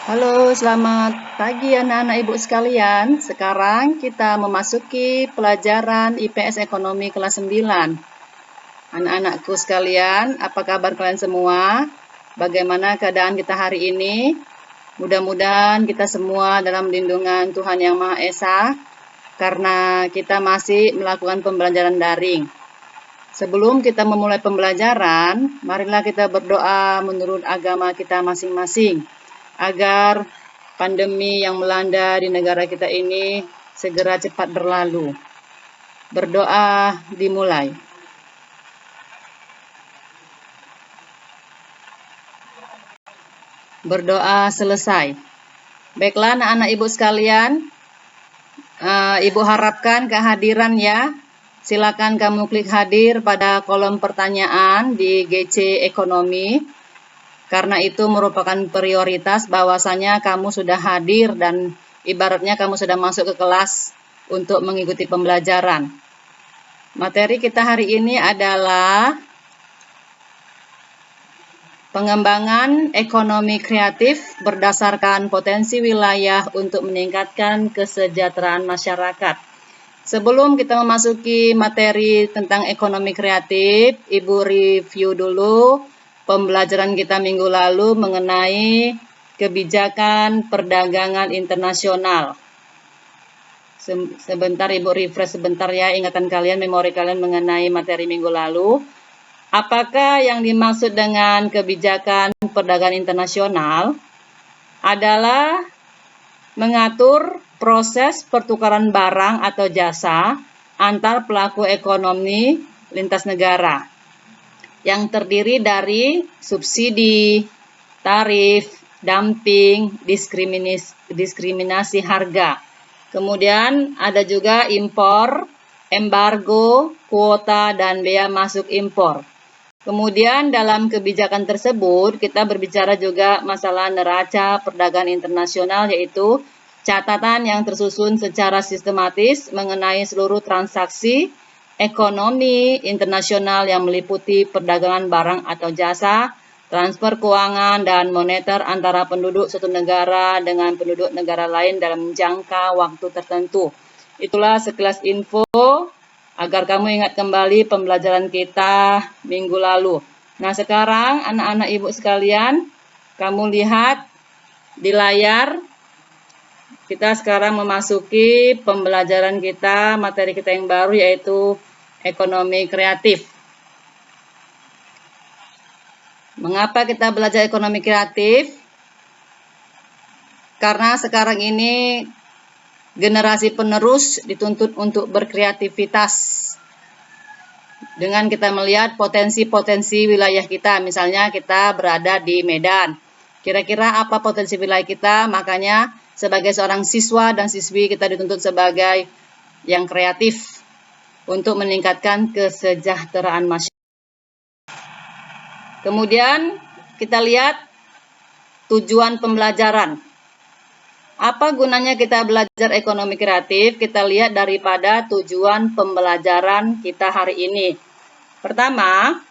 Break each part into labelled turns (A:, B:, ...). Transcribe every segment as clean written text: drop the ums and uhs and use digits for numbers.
A: Halo, selamat pagi anak-anak ibu sekalian. Sekarang kita memasuki pelajaran IPS Ekonomi kelas 9. Anak-anakku sekalian, apa kabar kalian semua? Bagaimana keadaan kita hari ini? Mudah-mudahan kita semua dalam lindungan Tuhan Yang Maha Esa, karena kita masih melakukan pembelajaran daring. Sebelum kita memulai pembelajaran, marilah kita berdoa menurut agama kita masing-masing, agar pandemi yang melanda di negara kita ini segera cepat berlalu. Berdoa dimulai. Berdoa selesai. Baiklah anak-anak ibu sekalian, ibu harapkan kehadiran ya. Silakan kamu klik hadir pada kolom pertanyaan di GC Ekonomi. Karena itu merupakan prioritas bahwasanya kamu sudah hadir dan ibaratnya kamu sudah masuk ke kelas untuk mengikuti pembelajaran. Materi kita hari ini adalah pengembangan ekonomi kreatif berdasarkan potensi wilayah untuk meningkatkan kesejahteraan masyarakat. Sebelum kita memasuki materi tentang ekonomi kreatif, Ibu review dulu pembelajaran kita minggu lalu mengenai kebijakan perdagangan internasional. Sebentar Ibu refresh sebentar ya ingatan kalian, memori kalian mengenai materi minggu lalu. Apakah yang dimaksud dengan kebijakan perdagangan internasional adalah mengatur proses pertukaran barang atau jasa antar pelaku ekonomi lintas negara yang terdiri dari subsidi, tarif, dumping, diskriminasi harga. Kemudian ada juga impor, embargo, kuota, dan bea masuk impor. Kemudian dalam kebijakan tersebut kita berbicara juga masalah neraca perdagangan internasional, yaitu catatan yang tersusun secara sistematis mengenai seluruh transaksi ekonomi internasional yang meliputi perdagangan barang atau jasa, transfer keuangan dan moneter antara penduduk suatu negara dengan penduduk negara lain dalam jangka waktu tertentu. Itulah sekilas info agar kamu ingat kembali pembelajaran kita minggu lalu. Nah, sekarang anak-anak ibu sekalian, kamu lihat di layar, kita sekarang memasuki pembelajaran kita, materi kita yang baru yaitu ekonomi kreatif. Mengapa kita belajar ekonomi kreatif? Karena sekarang ini generasi penerus dituntut untuk berkreativitas. Dengan kita melihat potensi-potensi wilayah kita, misalnya kita berada di Medan. Kira-kira apa potensi wilayah kita? Makanya sebagai seorang siswa dan siswi kita dituntut sebagai yang kreatif untuk meningkatkan kesejahteraan masyarakat. Kemudian kita lihat tujuan pembelajaran. Apa gunanya kita belajar ekonomi kreatif? Kita lihat daripada tujuan pembelajaran kita hari ini. Pertama,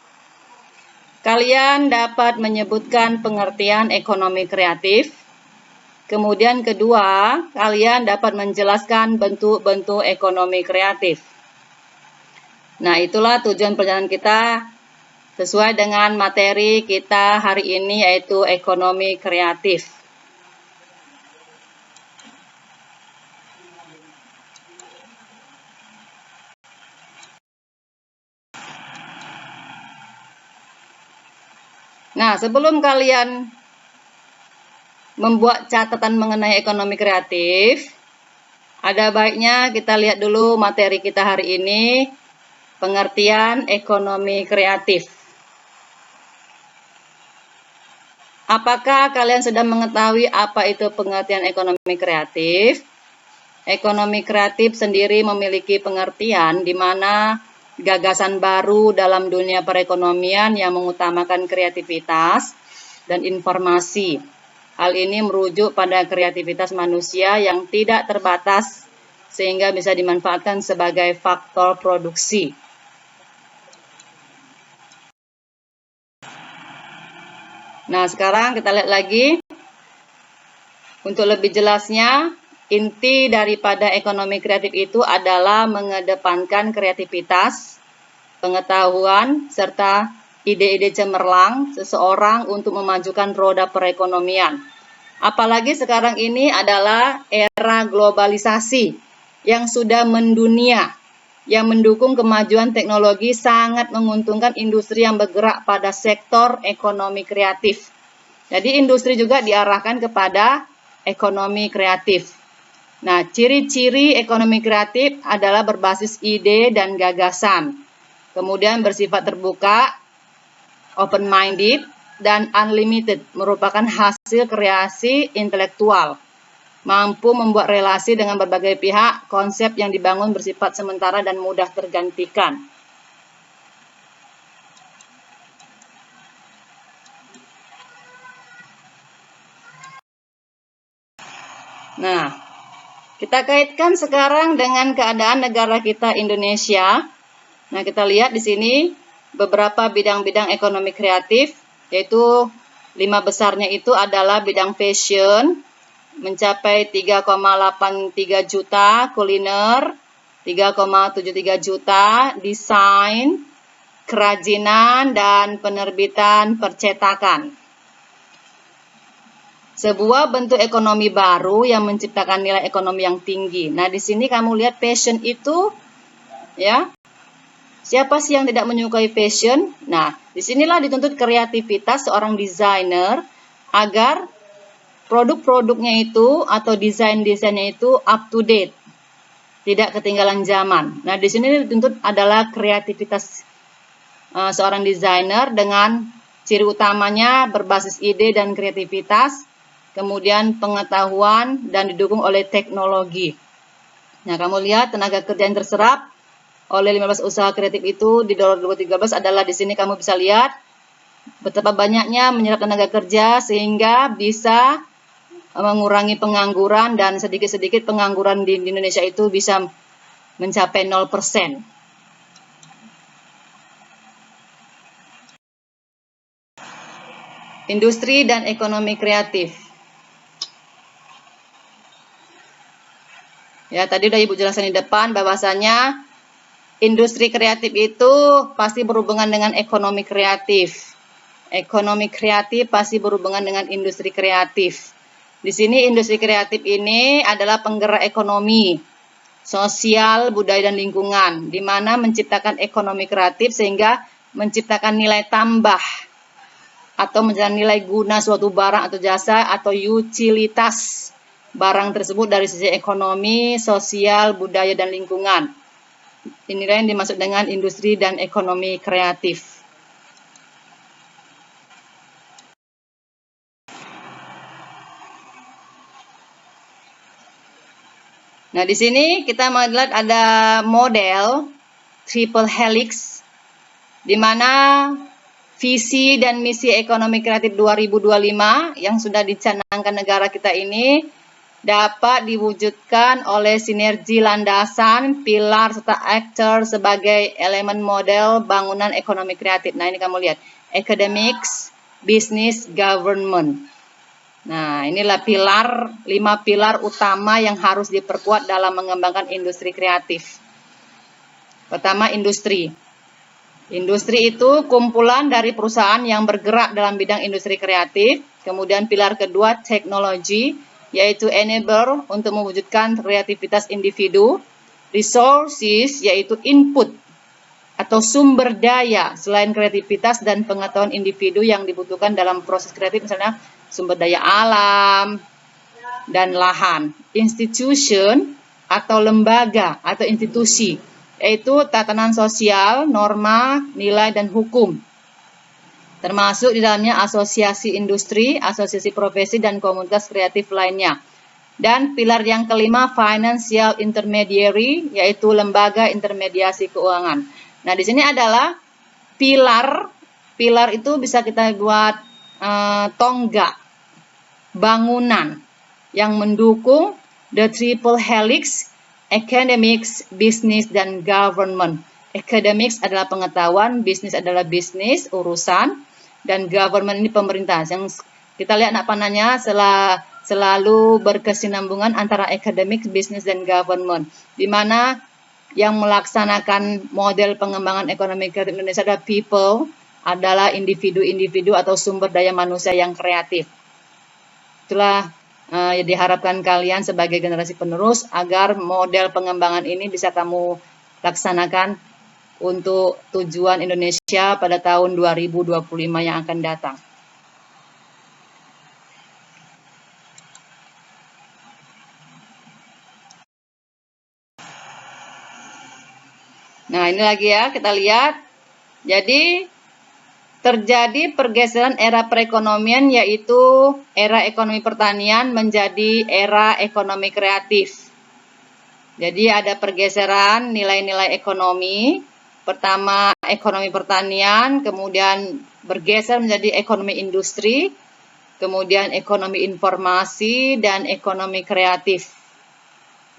A: kalian dapat menyebutkan pengertian ekonomi kreatif. Kemudian kedua, kalian dapat menjelaskan bentuk-bentuk ekonomi kreatif. Nah, itulah tujuan pelajaran kita sesuai dengan materi kita hari ini yaitu ekonomi kreatif. Nah, sebelum kalian membuat catatan mengenai ekonomi kreatif, ada baiknya kita lihat dulu materi kita hari ini, pengertian ekonomi kreatif. Apakah kalian sudah mengetahui apa itu pengertian ekonomi kreatif? Ekonomi kreatif sendiri memiliki pengertian di mana gagasan baru dalam dunia perekonomian yang mengutamakan kreativitas dan informasi. Hal ini merujuk pada kreativitas manusia yang tidak terbatas sehingga bisa dimanfaatkan sebagai faktor produksi. Nah, sekarang kita lihat lagi Untuk lebih jelasnya, inti daripada ekonomi kreatif itu adalah mengedepankan kreativitas, pengetahuan, serta ide-ide cemerlang seseorang untuk memajukan roda perekonomian. Apalagi sekarang ini adalah era globalisasi yang sudah mendunia, yang mendukung kemajuan teknologi sangat menguntungkan industri yang bergerak pada sektor ekonomi kreatif. Jadi industri juga diarahkan kepada ekonomi kreatif. Nah, ciri-ciri ekonomi kreatif adalah berbasis ide dan gagasan, kemudian bersifat terbuka, open-minded, dan unlimited, merupakan hasil kreasi intelektual, mampu membuat relasi dengan berbagai pihak, konsep yang dibangun bersifat sementara dan mudah tergantikan. Nah, kita kaitkan sekarang dengan keadaan negara kita Indonesia. Nah, kita lihat di sini beberapa bidang-bidang ekonomi kreatif, yaitu 5 besarnya itu adalah bidang fashion, mencapai 3,83 juta, kuliner 3,73 juta, desain, kerajinan, dan penerbitan percetakan. Sebuah bentuk ekonomi baru yang menciptakan nilai ekonomi yang tinggi. Nah, di sini kamu lihat fashion itu, ya, siapa sih yang tidak menyukai fashion? Nah, disinilah dituntut kreativitas seorang desainer agar produk-produknya itu atau desain-desainnya itu up to date, tidak ketinggalan zaman. Nah, di sini dituntut adalah kreativitas seorang desainer dengan ciri utamanya berbasis ide dan kreativitas, kemudian pengetahuan dan didukung oleh teknologi. Nah, kamu lihat tenaga kerja yang terserap oleh 15 usaha kreatif itu di 2013 adalah di sini kamu bisa lihat betapa banyaknya menyerap tenaga kerja sehingga bisa mengurangi pengangguran, dan sedikit-sedikit pengangguran di Indonesia itu bisa mencapai 0%. Industri dan ekonomi kreatif. Ya, tadi udah Ibu jelaskan di depan bahwasanya industri kreatif itu pasti berhubungan dengan ekonomi kreatif. Ekonomi kreatif pasti berhubungan dengan industri kreatif. Di sini industri kreatif ini adalah penggerak ekonomi, sosial, budaya, dan lingkungan, di mana menciptakan ekonomi kreatif sehingga menciptakan nilai tambah atau menciptakan nilai guna suatu barang atau jasa atau utilitas barang tersebut dari sisi ekonomi, sosial, budaya, dan lingkungan. Inilah yang dimaksud dengan industri dan ekonomi kreatif. Nah, di sini kita melihat ada model triple helix, di mana visi dan misi ekonomi kreatif 2025 yang sudah dicanangkan negara kita ini dapat diwujudkan oleh sinergi landasan, pilar, serta aktor sebagai elemen model bangunan ekonomi kreatif. Nah, ini kamu lihat, academics, business, government. Nah, inilah 5 pilar utama yang harus diperkuat dalam mengembangkan industri kreatif. Pertama, industri. Industri itu kumpulan dari perusahaan yang bergerak dalam bidang industri kreatif. Kemudian pilar kedua, teknologi, yaitu enabler untuk mewujudkan kreativitas individu. Resources, yaitu input atau sumber daya selain kreativitas dan pengetahuan individu yang dibutuhkan dalam proses kreatif, misalnya sumber daya alam dan lahan. Institution atau lembaga atau institusi, yaitu tatanan sosial, norma, nilai, dan hukum. Termasuk di dalamnya asosiasi industri, asosiasi profesi, dan komunitas kreatif lainnya. Dan pilar yang kelima, financial intermediary, yaitu lembaga intermediasi keuangan. Nah, di sini adalah pilar itu bisa kita buat tonggak bangunan yang mendukung the triple helix, academics, business, dan government. Academics adalah pengetahuan, business adalah bisnis, urusan, dan government ini pemerintah. Yang kita lihat panahnya selalu berkesinambungan antara akademik, bisnis, dan government, di mana yang melaksanakan model pengembangan ekonomi kreatif Indonesia adalah people, adalah individu-individu atau sumber daya manusia yang kreatif. Itulah diharapkan kalian sebagai generasi penerus agar model pengembangan ini bisa kamu laksanakan untuk tujuan Indonesia pada tahun 2025 yang akan datang. Nah, ini lagi ya, kita lihat. Jadi, terjadi pergeseran era perekonomian, yaitu era ekonomi pertanian menjadi era ekonomi kreatif. Jadi, ada pergeseran nilai-nilai ekonomi. Pertama, ekonomi pertanian, kemudian bergeser menjadi ekonomi industri, kemudian ekonomi informasi, dan ekonomi kreatif.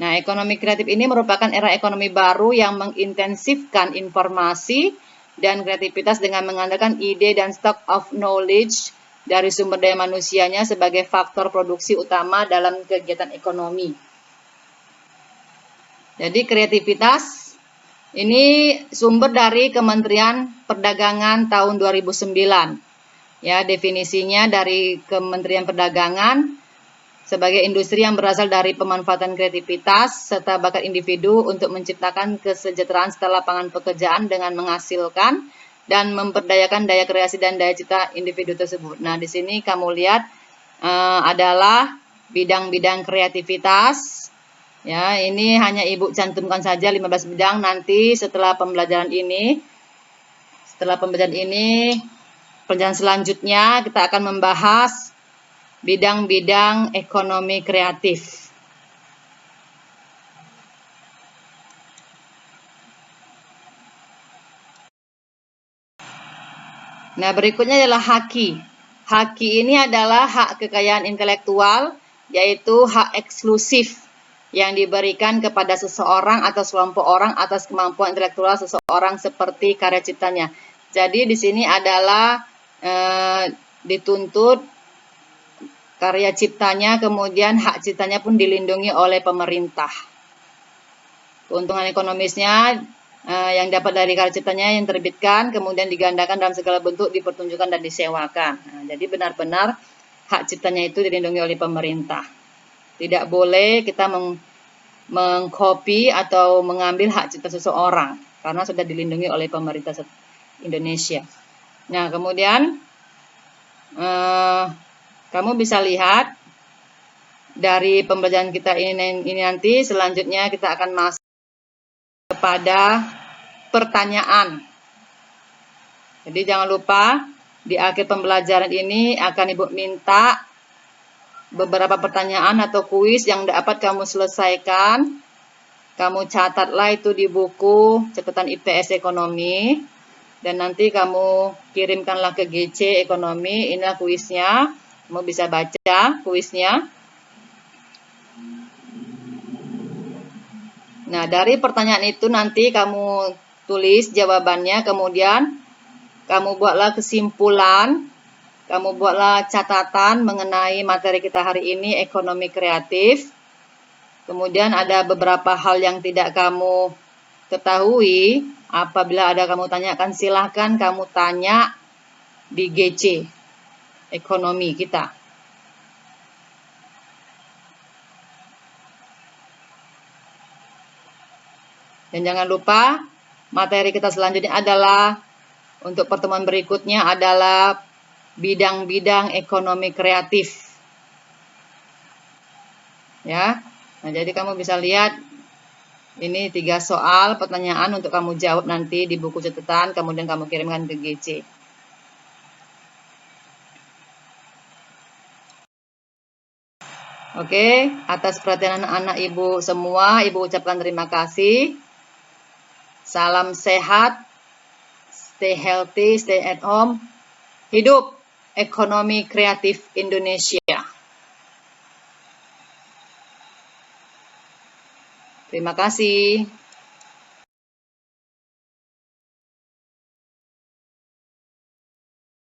A: Nah, ekonomi kreatif ini merupakan era ekonomi baru yang mengintensifkan informasi dan kreativitas dengan mengandalkan ide dan stock of knowledge dari sumber daya manusianya sebagai faktor produksi utama dalam kegiatan ekonomi. Jadi kreativitas ini sumber dari Kementerian Perdagangan tahun 2009. Ya, definisinya dari Kementerian Perdagangan sebagai industri yang berasal dari pemanfaatan kreativitas serta bakat individu untuk menciptakan kesejahteraan serta lapangan pekerjaan dengan menghasilkan dan memperdayakan daya kreasi dan daya cipta individu tersebut. Nah, di sini kamu lihat adalah bidang-bidang kreativitas. Ya, ini hanya Ibu cantumkan saja 15 bidang. Nanti setelah pembelajaran ini, pembelajaran selanjutnya kita akan membahas bidang-bidang ekonomi kreatif. Nah, berikutnya adalah haki. Haki ini adalah hak kekayaan intelektual, yaitu hak eksklusif yang diberikan kepada seseorang atau sekelompok orang atas kemampuan intelektual seseorang seperti karya ciptanya. Jadi di sini adalah dituntut karya ciptanya, kemudian hak ciptanya pun dilindungi oleh pemerintah. Keuntungan ekonomisnya yang dapat dari karya ciptanya yang terbitkan, kemudian digandakan dalam segala bentuk, dipertunjukkan dan disewakan. Nah, jadi benar-benar hak ciptanya itu dilindungi oleh pemerintah. Tidak boleh kita mengcopy atau mengambil hak cipta seseorang, karena sudah dilindungi oleh pemerintah Indonesia. Nah, kemudian kamu bisa lihat dari pembelajaran kita ini nanti, selanjutnya kita akan masuk kepada pertanyaan. Jadi jangan lupa di akhir pembelajaran ini akan Ibu minta beberapa pertanyaan atau kuis yang dapat kamu selesaikan. Kamu catatlah itu di buku catatan IPS Ekonomi. Dan nanti kamu kirimkanlah ke GC Ekonomi. Inilah kuisnya. Kamu bisa baca kuisnya. Nah, dari pertanyaan itu nanti kamu tulis jawabannya. Kemudian kamu buatlah kesimpulan. Kamu buatlah catatan mengenai materi kita hari ini, ekonomi kreatif. Kemudian ada beberapa hal yang tidak kamu ketahui. Apabila ada kamu tanyakan, silahkan kamu tanya di GC Ekonomi kita. Dan jangan lupa, materi kita selanjutnya adalah, untuk pertemuan berikutnya adalah bidang-bidang ekonomi kreatif. Ya, nah jadi kamu bisa lihat, ini 3 soal pertanyaan untuk kamu jawab nanti di buku catatan, kemudian kamu kirimkan ke GC. Oke, atas perhatian anak-anak Ibu semua, Ibu ucapkan terima kasih. Salam sehat, stay healthy, stay at home. Hidup ekonomi kreatif Indonesia. Terima kasih.